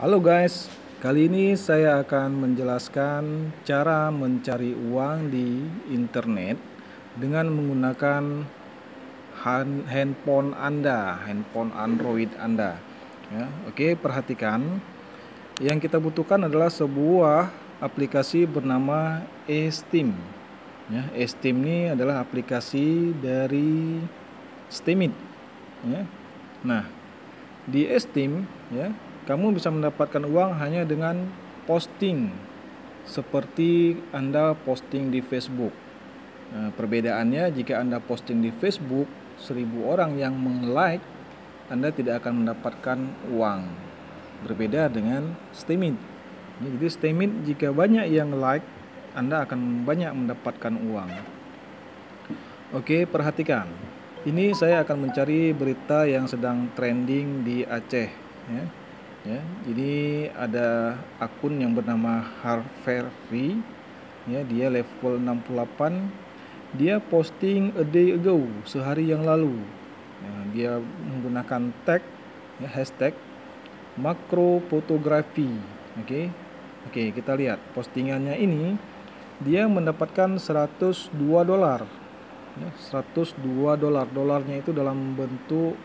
Halo guys, kali ini saya akan menjelaskan cara mencari uang di internet dengan menggunakan handphone Anda, handphone Android Anda. Ya, oke, perhatikan. Yang kita butuhkan adalah sebuah aplikasi bernama Steam. Ya, Steam ini adalah aplikasi dari Steemit. Ya. Nah, di Steam, ya, kamu bisa mendapatkan uang hanya dengan posting, seperti Anda posting di Facebook. Nah, perbedaannya jika Anda posting di Facebook, 1000 orang yang meng-like, Anda tidak akan mendapatkan uang. Berbeda dengan Steemit. Jadi Steemit jika banyak yang like, Anda akan banyak mendapatkan uang. Oke, perhatikan. Ini saya akan mencari berita yang sedang trending di Aceh, ya. Ya, jadi ada akun yang bernama Harveri, ya, dia level 68. Dia posting a day ago, sehari yang lalu. Ya, dia menggunakan tag, ya, hashtag makro fotografi. Oke, kita lihat postingannya ini. Dia mendapatkan $102. Ya, $102. Dolarnya itu dalam bentuk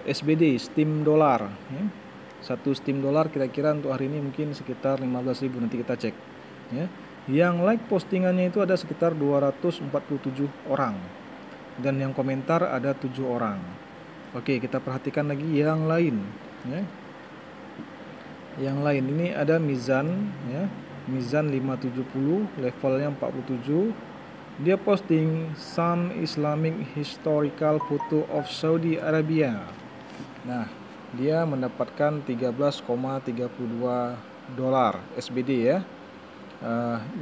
SBD, Steam dolar, ya. Satu Steam dolar kira-kira untuk hari ini mungkin sekitar 15.000, nanti kita cek, ya. Yang like postingannya itu ada sekitar 247 orang, dan yang komentar ada 7 orang. Oke, kita perhatikan lagi yang lain, ya. Yang lain ini ada Mizan, ya. Mizan 570, levelnya 47. Dia posting some Islamic historical photo of Saudi Arabia. Nah, dia mendapatkan $13,32 SBD, ya.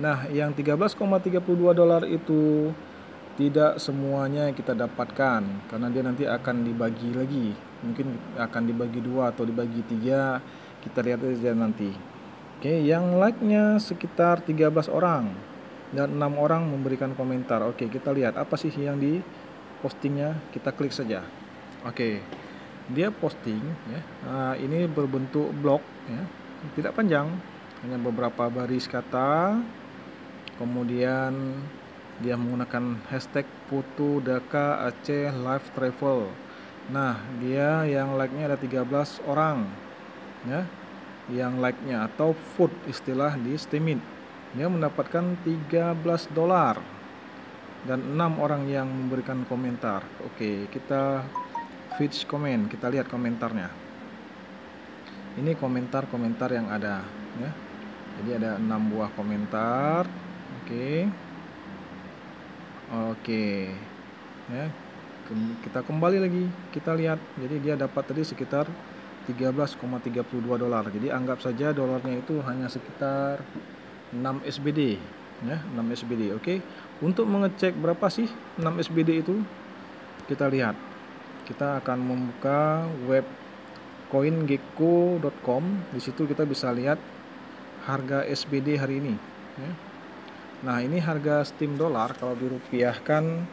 Nah, yang $13,32 itu tidak semuanya kita dapatkan, karena dia nanti akan dibagi lagi. Mungkin akan dibagi 2 atau dibagi 3. Kita lihat aja nanti. Oke, yang like-nya sekitar 13 orang dan 6 orang memberikan komentar. Oke, kita lihat apa sih yang di postingnya. Kita klik saja. Oke, dia posting, ya. Ini berbentuk blog, ya, tidak panjang, hanya beberapa baris kata. Kemudian dia menggunakan hashtag foto Dhaka Aceh live travel. Nah, dia yang like-nya ada 13 orang, ya. Yang like-nya atau vote istilah di Steemit. Dia mendapatkan $13 dan 6 orang yang memberikan komentar. Oke, kita fetch comment, kita lihat komentarnya. Ini komentar-komentar yang ada, ya. Jadi ada 6 buah komentar. Oke, ya. Kita kembali lagi, kita lihat. Jadi dia dapat tadi sekitar $13,32. Jadi anggap saja dolarnya itu hanya sekitar 6 SBD, ya, 6 SBD. Oke. Untuk mengecek berapa sih 6 SBD itu, kita lihat. Kita akan membuka web coingecko.com. Di situ kita bisa lihat harga SBD hari ini, ya. Nah, ini harga Steam dolar kalau dirupiahkan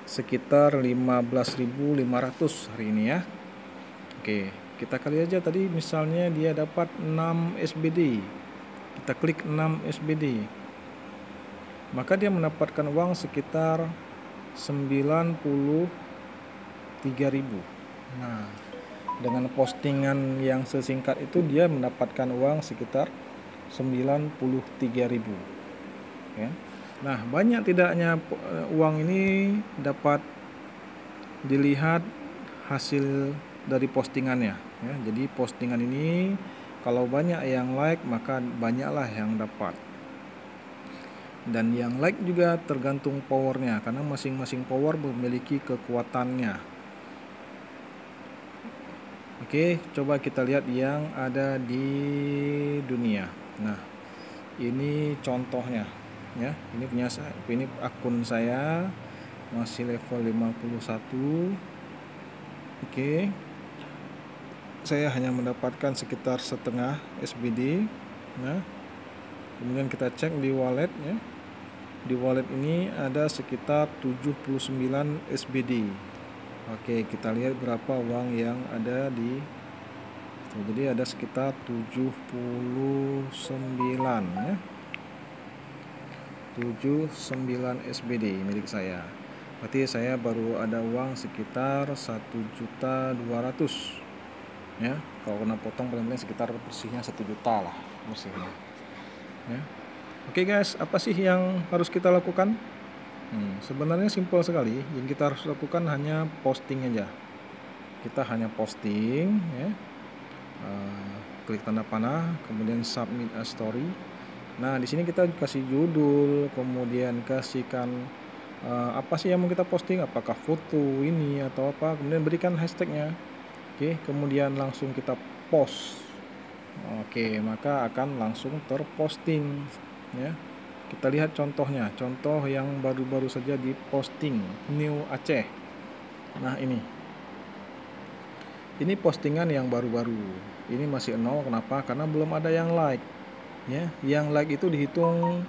sekitar 15.500 hari ini, ya. Oke, kita kali aja tadi misalnya dia dapat 6 SBD. Kita klik 6 SBD. Maka dia mendapatkan uang sekitar 93.000. Nah, dengan postingan yang sesingkat itu dia mendapatkan uang sekitar 93.000, ya. Nah, banyak tidaknya uang ini dapat dilihat hasil dari postingannya, ya. Jadi postingan ini kalau banyak yang like, maka banyaklah yang dapat. Dan yang like juga tergantung powernya, karena masing-masing power memiliki kekuatannya. Oke, coba kita lihat yang ada di dunia. Nah, ini contohnya, ya. Ini punya saya, ini akun saya masih level 51. Oke. Saya hanya mendapatkan sekitar setengah SBD. Nah, kemudian kita cek di wallet, ya. Di wallet ini ada sekitar 79 SBD. Oke, kita lihat berapa uang yang ada di Tuh, jadi ada sekitar 79 ya. 79 SBD milik saya. Berarti saya baru ada uang sekitar 1.200.000 ya. Kalau kena potong paling sekitar bersihnya 1 juta lah bersihnya. Ya. Oke guys, apa sih yang harus kita lakukan? Sebenarnya simpel sekali. Yang kita harus lakukan hanya posting aja. Kita hanya posting ya. Klik tanda panah, kemudian submit a story. Nah, di sini kita kasih judul, kemudian kasihkan apa sih yang mau kita posting, apakah foto ini atau apa, kemudian berikan hashtagnya. Oke, kemudian langsung kita post. Oke, maka akan langsung terposting ya. Kita lihat contohnya, contoh yang baru-baru saja diposting New Aceh. Nah, ini postingan yang baru-baru. Ini masih 0, kenapa? Karena belum ada yang like. Ya, yang like itu dihitung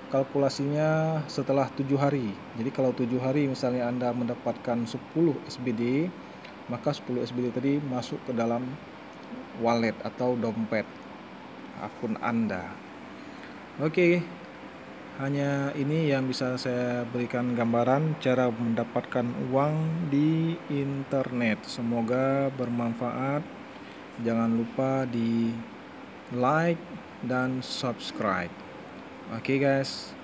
kalkulasinya setelah 7 hari. Jadi kalau 7 hari misalnya Anda mendapatkan 10 SBD, maka 10 SBD tadi masuk ke dalam wallet atau dompet akun Anda. Oke, hanya ini yang bisa saya berikan gambaran cara mendapatkan uang di internet. Semoga bermanfaat. Jangan lupa di like dan subscribe. Oke guys.